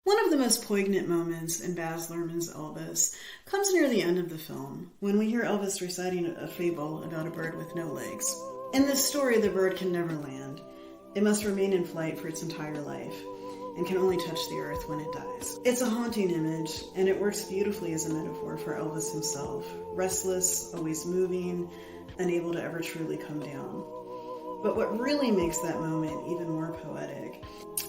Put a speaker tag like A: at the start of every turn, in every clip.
A: One of the most poignant moments in Baz Luhrmann's Elvis comes near the end of the film, when we hear Elvis reciting a fable about a bird with no legs. In this story, the bird can never land. It must remain in flight for its entire life, and can only touch the earth when it dies. It's a haunting image, and it works beautifully as a metaphor for Elvis himself, restless, always moving, unable to ever truly come down. But what really makes that moment even more poetic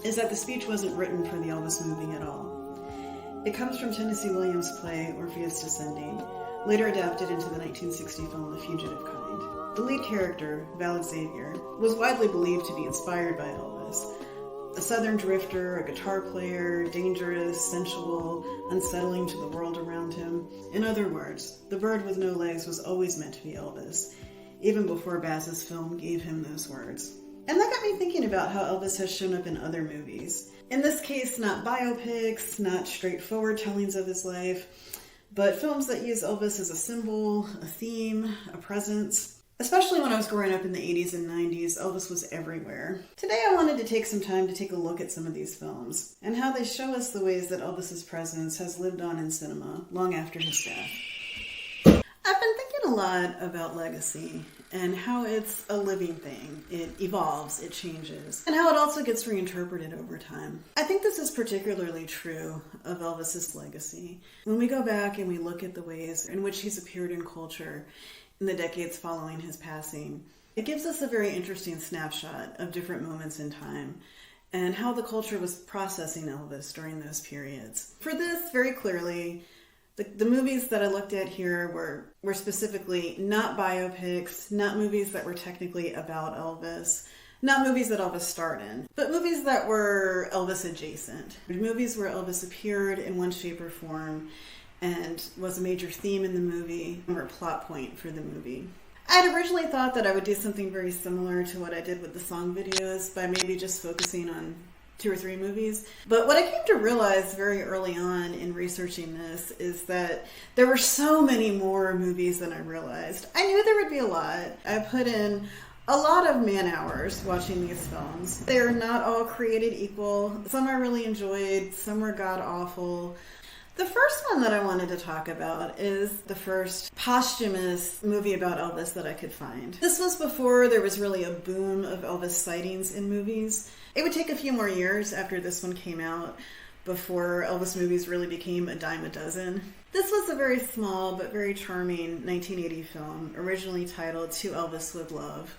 A: is that the speech wasn't written for the Elvis movie at all. It comes from Tennessee Williams' play Orpheus Descending, later adapted into the 1960 film The Fugitive Kind. The lead character, Val Xavier, was widely believed to be inspired by Elvis. A southern drifter, a guitar player, dangerous, sensual, unsettling to the world around him. In other words, the bird with no legs was always meant to be Elvis, even before Baz's film gave him those words. And that got me thinking about how Elvis has shown up in other movies. In this case, not biopics, not straightforward tellings of his life, but films that use Elvis as a symbol, a theme, a presence. Especially when I was growing up in the 80s and 90s, Elvis was everywhere. Today I wanted to take some time to take a look at some of these films, and how they show us the ways that Elvis's presence has lived on in cinema long after his death. I've been thinking a lot about legacy, and how it's a living thing. It evolves, it changes, and how it also gets reinterpreted over time. I think this is particularly true of Elvis's legacy. When we go back and we look at the ways in which he's appeared in culture in the decades following his passing, it gives us a very interesting snapshot of different moments in time, and how the culture was processing Elvis during those periods. For this, very clearly, the movies that I looked at here were specifically not biopics, not movies that were technically about Elvis, not movies that Elvis starred in, but movies that were Elvis adjacent. Movies where Elvis appeared in one shape or form and was a major theme in the movie or a plot point for the movie. I had originally thought that I would do something very similar to what I did with the song videos by maybe just focusing on 2 or 3 movies. But what I came to realize very early on in researching this is that there were so many more movies than I realized. I knew there would be a lot. I put in a lot of man hours watching these films. They're not all created equal. Some I really enjoyed, some were god-awful. The first one that I wanted to talk about is the first posthumous movie about Elvis that I could find. This was before there was really a boom of Elvis sightings in movies. It would take a few more years after this one came out before Elvis movies really became a dime a dozen. This was a very small but very charming 1980 film, originally titled To Elvis with Love.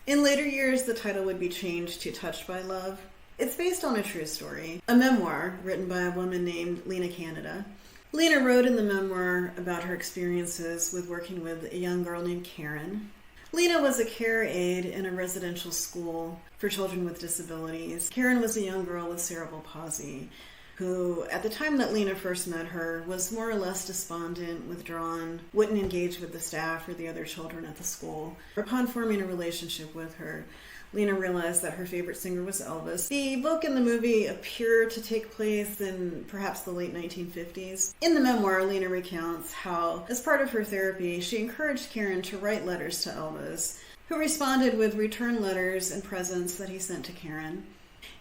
A: In later years, the title would be changed to Touched by Love. It's based on a true story, a memoir written by a woman named Lena Canada. Lena wrote in the memoir about her experiences with working with a young girl named Karen. Lena was a care aide in a residential school for children with disabilities. Karen was a young girl with cerebral palsy who, at the time that Lena first met her, was more or less despondent, withdrawn, wouldn't engage with the staff or the other children at the school. Upon forming a relationship with her, Lena realized that her favorite singer was Elvis. The book and the movie appear to take place in perhaps the late 1950s. In the memoir, Lena recounts how, as part of her therapy, she encouraged Karen to write letters to Elvis, who responded with return letters and presents that he sent to Karen.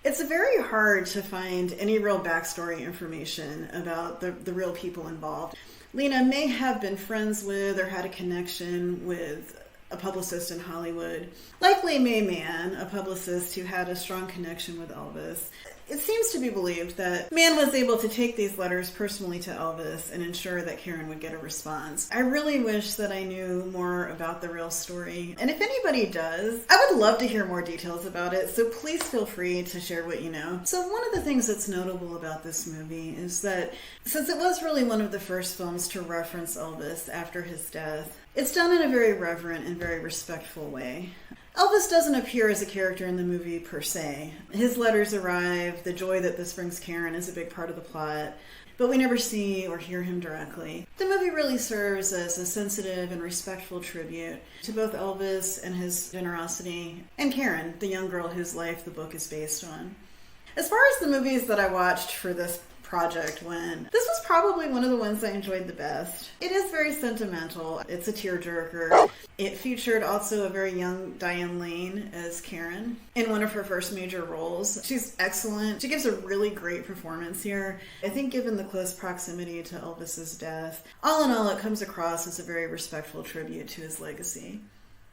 A: It's very hard to find any real backstory information about the real people involved. Lena may have been friends with or had a connection with a publicist in Hollywood, likely May Mann, a publicist who had a strong connection with Elvis. It seems to be believed that Mann was able to take these letters personally to Elvis and ensure that Karen would get a response. I really wish that I knew more about the real story, and if anybody does, I would love to hear more details about it, so please feel free to share what you know. So one of the things that's notable about this movie is that since it was really one of the first films to reference Elvis after his death, it's done in a very reverent and very respectful way. Elvis doesn't appear as a character in the movie per se. His letters arrive, the joy that this brings Karen is a big part of the plot, but we never see or hear him directly. The movie really serves as a sensitive and respectful tribute to both Elvis and his generosity, and Karen, the young girl whose life the book is based on. As far as the movies that I watched for this project when this was probably one of the ones I enjoyed the best. It is very sentimental. It's a tearjerker. It featured also a very young Diane Lane as Karen in one of her first major roles. She's excellent. She gives a really great performance here. I think given the close proximity to Elvis's death, all in all, it comes across as a very respectful tribute to his legacy.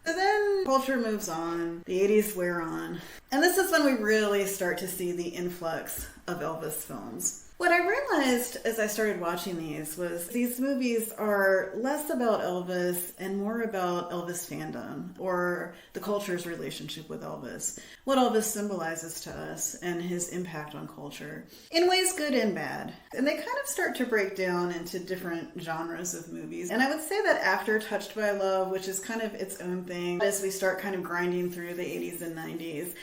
A: So then culture moves on, the 80s wear on, and this is when we really start to see the influx of Elvis films. What I realized as I started watching these was these movies are less about Elvis and more about Elvis fandom, or the culture's relationship with Elvis, what Elvis symbolizes to us and his impact on culture, in ways good and bad. And they kind of start to break down into different genres of movies. And I would say that after Touched by Love, which is kind of its own thing, as we start kind of grinding through the 80s and 90s,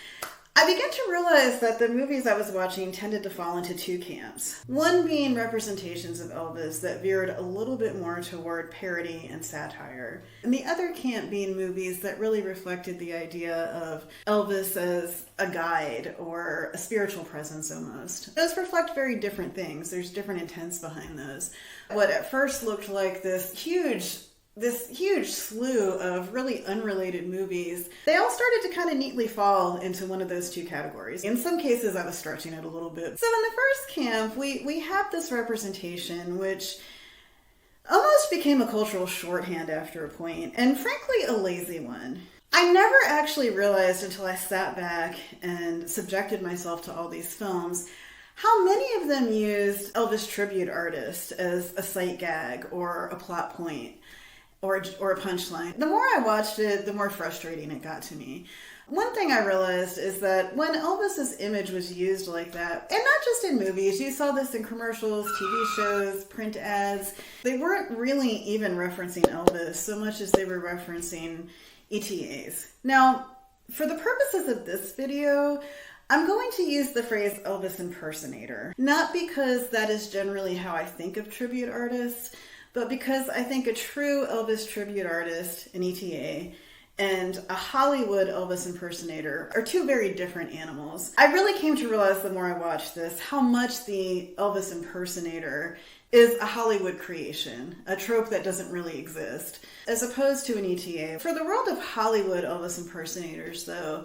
A: I began to realize that the movies I was watching tended to fall into two camps. One being representations of Elvis that veered a little bit more toward parody and satire. And the other camp being movies that really reflected the idea of Elvis as a guide or a spiritual presence almost. Those reflect very different things. There's different intents behind those. What at first looked like this huge slew of really unrelated movies, they all started to kind of neatly fall into one of those two categories. In some cases, I was stretching it a little bit. So in the first camp, we have this representation which almost became a cultural shorthand after a point, and frankly, a lazy one. I never actually realized until I sat back and subjected myself to all these films how many of them used Elvis tribute artists as a sight gag or a plot point. Or a punchline. The more I watched it, the more frustrating it got to me. One thing I realized is that when Elvis's image was used like that, and not just in movies, you saw this in commercials, TV shows, print ads, they weren't really even referencing Elvis so much as they were referencing ETAs. Now, for the purposes of this video, I'm going to use the phrase Elvis impersonator, not because that is generally how I think of tribute artists, but because I think a true Elvis tribute artist, an ETA, and a Hollywood Elvis impersonator are two very different animals. I really came to realize the more I watched this, how much the Elvis impersonator is a Hollywood creation, a trope that doesn't really exist, as opposed to an ETA. For the world of Hollywood Elvis impersonators, though,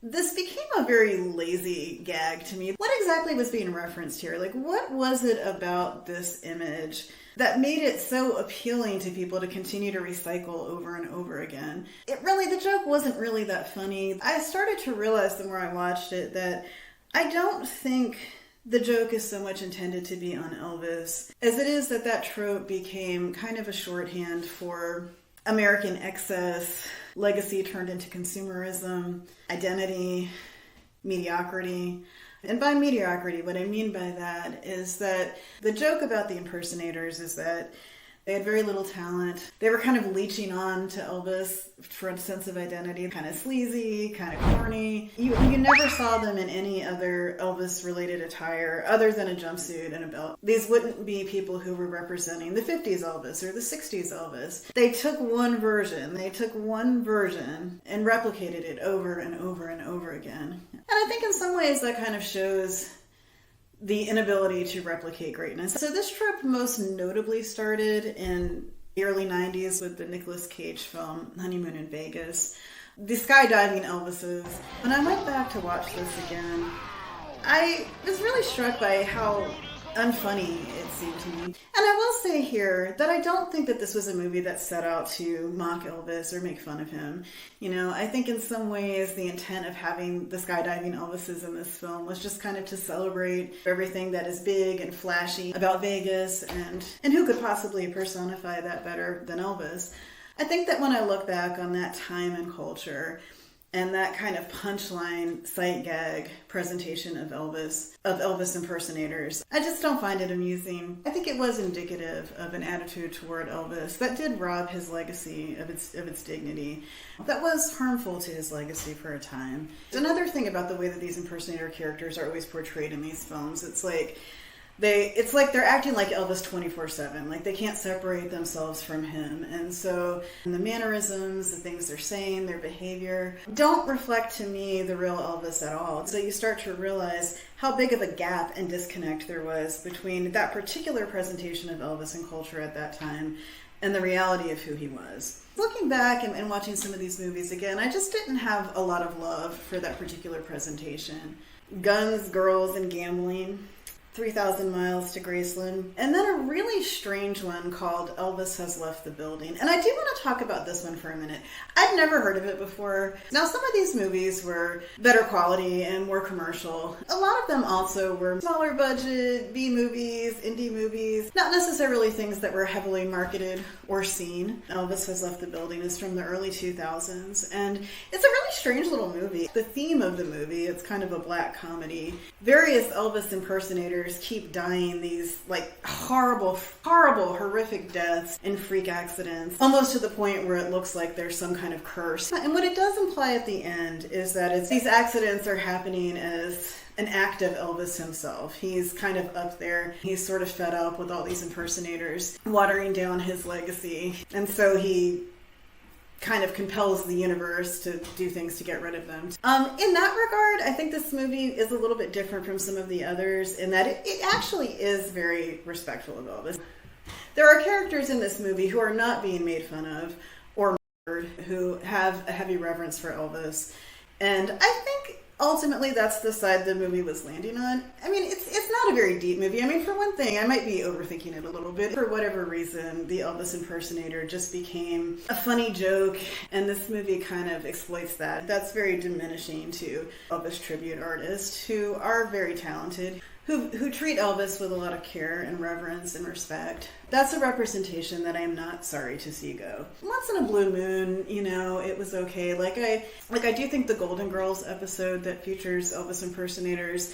A: this became a very lazy gag to me. What exactly was being referenced here? Like, what was it about this image that made it so appealing to people to continue to recycle over and over again? The joke wasn't really that funny. I started to realize the more I watched it that I don't think the joke is so much intended to be on Elvis as it is that trope became kind of a shorthand for American excess, legacy turned into consumerism, identity, mediocrity. And by mediocrity, what I mean by that is that the joke about the impersonators is that they had very little talent. They were kind of leeching on to Elvis for a sense of identity, kind of sleazy, kind of corny. You never saw them in any other Elvis-related attire other than a jumpsuit and a belt. These wouldn't be people who were representing the 50s Elvis or the 60s Elvis. They took one version and replicated it over and over and over again. And I think in some ways that kind of shows the inability to replicate greatness. So this trope most notably started in the early 90s with the Nicolas Cage film Honeymoon in Vegas. The skydiving Elvises. When I went back to watch this again, I was really struck by how unfunny it seemed to me. And I will say here that I don't think that this was a movie that set out to mock Elvis or make fun of him. I think in some ways the intent of having the skydiving Elvises in this film was just kind of to celebrate everything that is big and flashy about Vegas, and who could possibly personify that better than Elvis. I think that when I look back on that time and culture, and that kind of punchline, sight gag presentation of Elvis impersonators, I just don't find it amusing. I think it was indicative of an attitude toward Elvis that did rob his legacy of its dignity. That was harmful to his legacy for a time. Another thing about the way that these impersonator characters are always portrayed in these films, it's like, it's like they're acting like Elvis 24/7. Like they can't separate themselves from him. And so the mannerisms, the things they're saying, their behavior don't reflect to me the real Elvis at all. So you start to realize how big of a gap and disconnect there was between that particular presentation of Elvis in culture at that time and the reality of who he was. Looking back and watching some of these movies again, I just didn't have a lot of love for that particular presentation. Guns, girls, and gambling. 3,000 Miles to Graceland, and then a really strange one called Elvis Has Left the Building. And I do want to talk about this one for a minute. I'd never heard of it before. Now, some of these movies were better quality and more commercial. A lot of them also were smaller budget, B movies, indie movies, not necessarily things that were heavily marketed or seen. Elvis Has Left the Building is from the early 2000s, and it's a really strange little movie. The theme of the movie, it's kind of a black comedy. Various Elvis impersonators keep dying these like horrible, horrific deaths and freak accidents, almost to the point where it looks like there's some kind of curse. And what it does imply at the end is that these accidents are happening as an act of Elvis himself. He's kind of up there. He's sort of fed up with all these impersonators watering down his legacy. And so he kind of compels the universe to do things to get rid of them. In that regard, I think this movie is a little bit different from some of the others in that it actually is very respectful of Elvis. There are characters in this movie who are not being made fun of or murdered, who have a heavy reverence for Elvis. And I think ultimately that's the side the movie was landing on. I mean, it's not a very deep movie. I mean, for one thing, I might be overthinking it a little bit. For whatever reason, the Elvis impersonator just became a funny joke, and this movie kind of exploits that. That's very diminishing to Elvis tribute artists who are very talented, who treat Elvis with a lot of care and reverence and respect. That's a representation that I am not sorry to see go. Once in a blue moon, it was okay. Like I do think the Golden Girls episode that features Elvis impersonators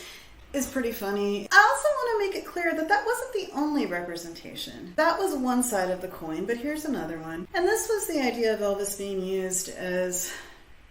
A: is pretty funny. I also want to make it clear that wasn't the only representation. That was one side of the coin, but here's another one. And this was the idea of Elvis being used as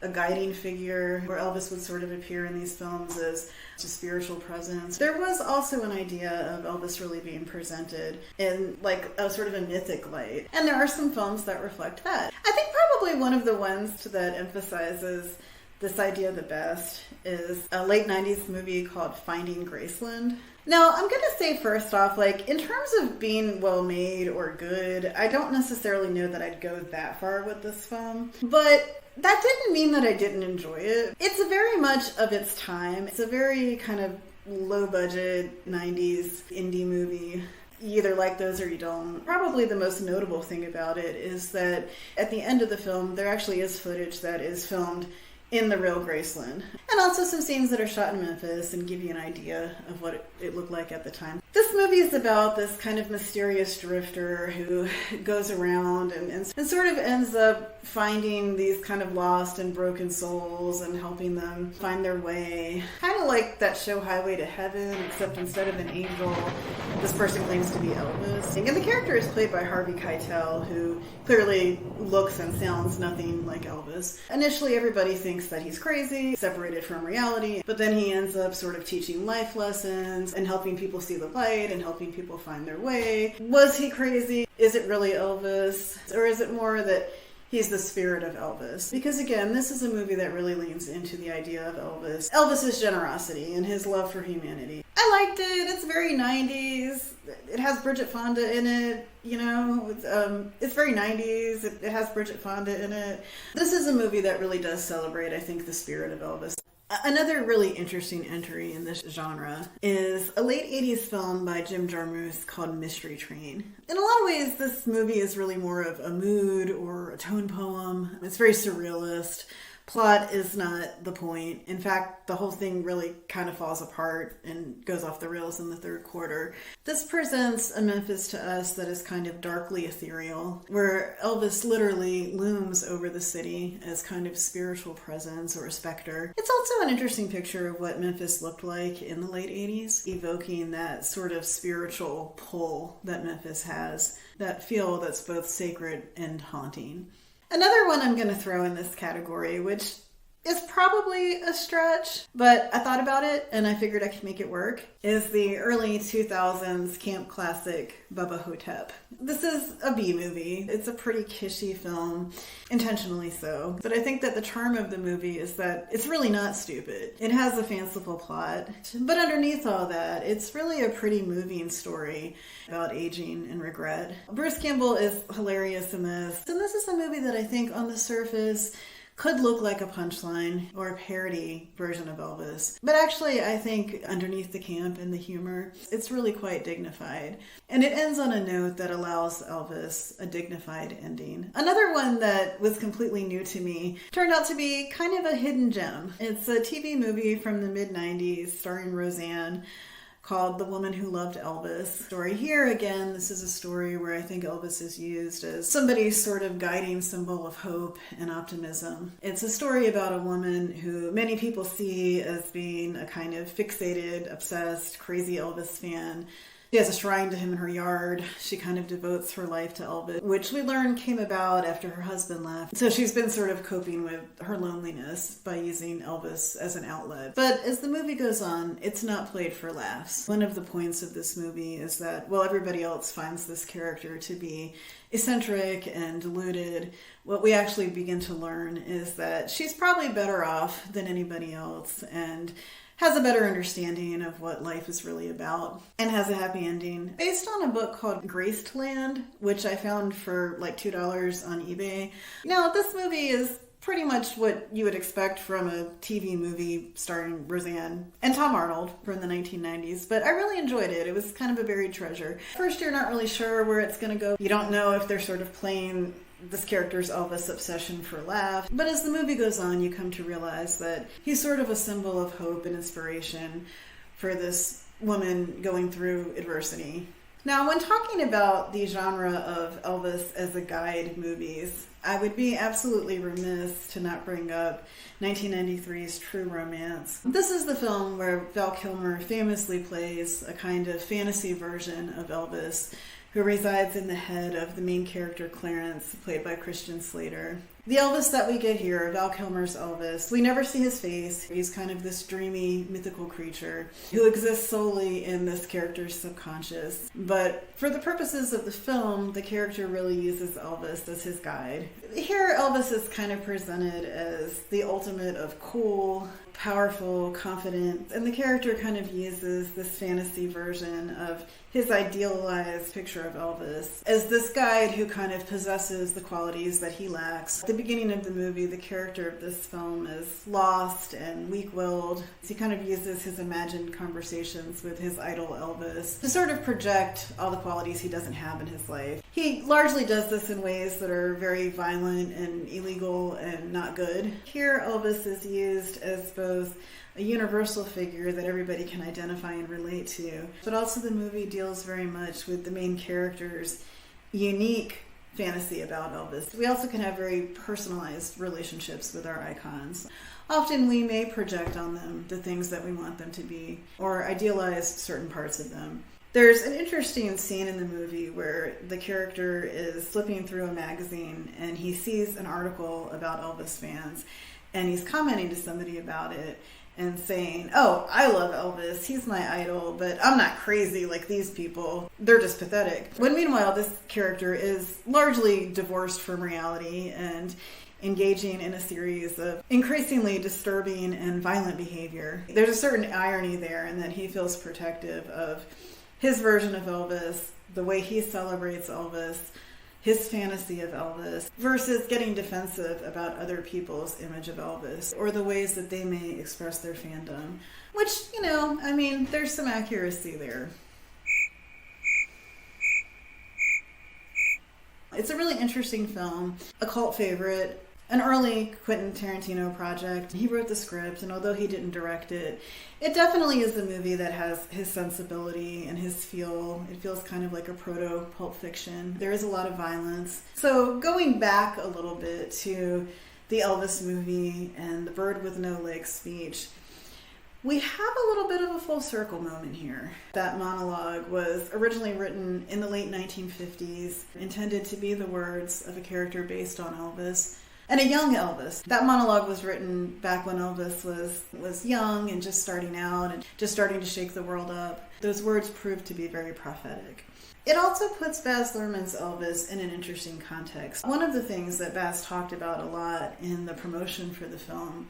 A: a guiding figure, where Elvis would sort of appear in these films as a spiritual presence. There was also an idea of Elvis really being presented in like a sort of a mythic light. And there are some films that reflect that. I think probably one of the ones that emphasizes this idea the best is a late 90s movie called Finding Graceland. Now, I'm going to say first off, like, in terms of being well-made or good, I don't necessarily know that I'd go that far with this film. But that didn't mean that I didn't enjoy it. It's a very much of its time. It's a very kind of low-budget 90s indie movie. You either like those or you don't. Probably the most notable thing about it is that at the end of the film, there actually is footage that is filmed in the real Graceland. And also some scenes that are shot in Memphis and give you an idea of what it looked like at the time. This movie is about this kind of mysterious drifter who goes around and sort of ends up finding these kind of lost and broken souls and helping them find their way. Kind of like that show Highway to Heaven, except instead of an angel, this person claims to be Elvis. And the character is played by Harvey Keitel, who clearly looks and sounds nothing like Elvis. Initially, everybody thinks that he's crazy, separated from reality, but then he ends up sort of teaching life lessons and helping people see the light and helping people find their way. Was he crazy? Is it really Elvis? Or is it more that he's the spirit of Elvis? Because again, this is a movie that really leans into the idea of Elvis's generosity and his love for humanity. I liked it. It's very 90s. It has Bridget Fonda in it. It's very 90s. It has Bridget Fonda in it. This is a movie that really does celebrate, I think, the spirit of Elvis. Another really interesting entry in this genre is a late 80s film by Jim Jarmusch called Mystery Train. In a lot of ways, this movie is really more of a mood or a tone poem. It's very surrealist. Plot is not the point. In fact, the whole thing really kind of falls apart and goes off the rails in the third quarter. This presents a Memphis to us that is kind of darkly ethereal, where Elvis literally looms over the city as kind of spiritual presence or a specter. It's also an interesting picture of what Memphis looked like in the late 80s, evoking that sort of spiritual pull that Memphis has, that feel that's both sacred and haunting. Another one I'm going to throw in this category, which is probably a stretch, but I thought about it and I figured I could make it work, is the early 2000s camp classic Bubba Ho-Tep. This is a B movie. It's a pretty kishy film, intentionally so. But I think that the charm of the movie is that it's really not stupid. It has a fanciful plot, but underneath all that, it's really a pretty moving story about aging and regret. Bruce Campbell is hilarious in this, and this is a movie that I think on the surface could look like a punchline or a parody version of Elvis. But actually, I think underneath the camp and the humor, it's really quite dignified. And it ends on a note that allows Elvis a dignified ending. Another one that was completely new to me turned out to be kind of a hidden gem. It's a TV movie from the mid-90s starring Roseanne, called The Woman Who Loved Elvis. Story here, again, this is a story where I think Elvis is used as somebody's sort of guiding symbol of hope and optimism. It's a story about a woman who many people see as being a kind of fixated, obsessed, crazy Elvis fan. She has a shrine to him in her yard. She kind of devotes her life to Elvis, which we learn came about after her husband left. So she's been sort of coping with her loneliness by using Elvis as an outlet. But as the movie goes on, it's not played for laughs. One of the points of this movie is that, while everybody else finds this character to be eccentric and deluded, what we actually begin to learn is that she's probably better off than anybody else, and has a better understanding of what life is really about, and has a happy ending. Based on a book called Graceland, which I found for like $2 on eBay. Now, this movie is pretty much what you would expect from a TV movie starring Roseanne and Tom Arnold from the 1990s, but I really enjoyed it. It was kind of a buried treasure. First, you're not really sure where it's going to go. You don't know if they're sort of playing this character's Elvis obsession for laugh. But as the movie goes on, you come to realize that he's sort of a symbol of hope and inspiration for this woman going through adversity. Now, when talking about the genre of Elvis as a guide movies, I would be absolutely remiss to not bring up 1993's True Romance. This is the film where Val Kilmer famously plays a kind of fantasy version of Elvis, who resides in the head of the main character Clarence, played by Christian Slater. The Elvis that we get here, Val Kilmer's Elvis, we never see his face. He's kind of this dreamy, mythical creature who exists solely in this character's subconscious. But for the purposes of the film, the character really uses Elvis as his guide. Here, Elvis is kind of presented as the ultimate of cool, powerful, confident, and the character kind of uses this fantasy version of his idealized picture of Elvis as this guide who kind of possesses the qualities that he lacks. At the beginning of the movie, the character of this film is lost and weak-willed. He kind of uses his imagined conversations with his idol Elvis to sort of project all the qualities he doesn't have in his life. He largely does this in ways that are very violent and illegal and not good. Here, Elvis is used as both a universal figure that everybody can identify and relate to, but also the movie deals very much with the main character's unique fantasy about Elvis. We also can have very personalized relationships with our icons. Often we may project on them the things that we want them to be, or idealize certain parts of them. There's an interesting scene in the movie where the character is flipping through a magazine and he sees an article about Elvis fans, and he's commenting to somebody about it and saying, "Oh, I love Elvis, he's my idol, but I'm not crazy like these people. They're just pathetic." When meanwhile, this character is largely divorced from reality and engaging in a series of increasingly disturbing and violent behavior. There's a certain irony there in that he feels protective of his version of Elvis, the way he celebrates Elvis, his fantasy of Elvis, versus getting defensive about other people's image of Elvis or the ways that they may express their fandom. Which, there's some accuracy there. It's a really interesting film, a cult favorite, an early Quentin Tarantino project. He wrote the script, and although he didn't direct it, it definitely is a movie that has his sensibility and his feel. It feels kind of like a proto-Pulp Fiction. There is a lot of violence. So going back a little bit to the Elvis movie and the bird with no legs speech, we have a little bit of a full circle moment here. That monologue was originally written in the late 1950s, intended to be the words of a character based on Elvis. And a young Elvis. That monologue was written back when Elvis was young and just starting out and just starting to shake the world up. Those words proved to be very prophetic. It also puts Baz Luhrmann's Elvis in an interesting context. One of the things that Baz talked about a lot in the promotion for the film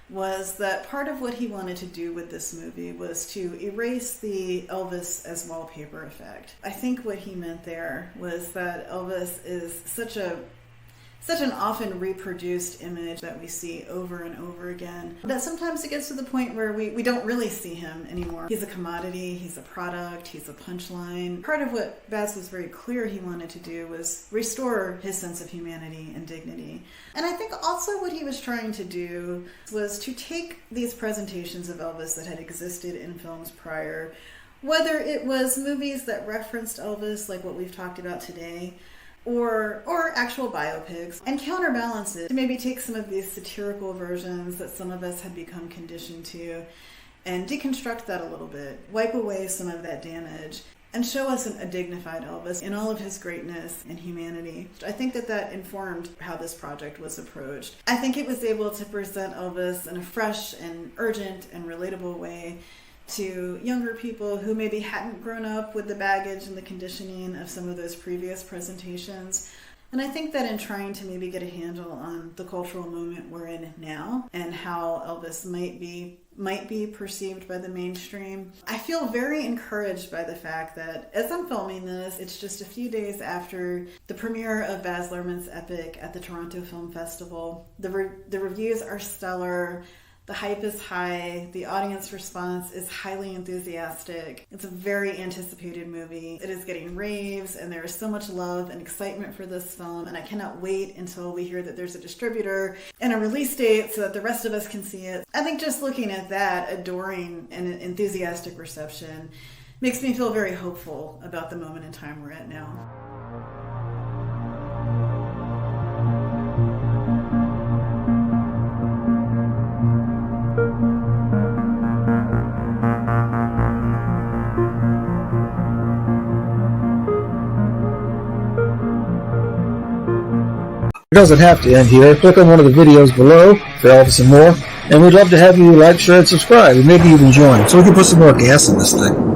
A: was that part of what he wanted to do with this movie was to erase the Elvis as wallpaper effect. I think what he meant there was that Elvis is such an often reproduced image that we see over and over again, that sometimes it gets to the point where we don't really see him anymore. He's a commodity, he's a product, he's a punchline. Part of what Baz was very clear he wanted to do was restore his sense of humanity and dignity. And I think also what he was trying to do was to take these presentations of Elvis that had existed in films prior, whether it was movies that referenced Elvis, like what we've talked about today, or actual biopics, and counterbalance it to maybe take some of these satirical versions that some of us had become conditioned to and deconstruct that a little bit, wipe away some of that damage, and show us a dignified Elvis in all of his greatness and humanity. I think that informed how this project was approached. I think it was able to present Elvis in a fresh and urgent and relatable way to younger people who maybe hadn't grown up with the baggage and the conditioning of some of those previous presentations. And I think that in trying to maybe get a handle on the cultural moment we're in now and how Elvis might be perceived by the mainstream, I feel very encouraged by the fact that as I'm filming this, it's just a few days after the premiere of Baz Luhrmann's epic at the Toronto Film Festival. The reviews are stellar. The hype is high. The audience response is highly enthusiastic. It's a very anticipated movie. It is getting raves, and there is so much love and excitement for this film, and I cannot wait until we hear that there's a distributor and a release date so that the rest of us can see it. I think just looking at that adoring and enthusiastic reception makes me feel very hopeful about the moment in time we're at now.
B: It doesn't have to end here. Click on one of the videos below for Elvis and more, and we'd love to have you like, share, and subscribe, and maybe even join so we can put some more gas in this thing.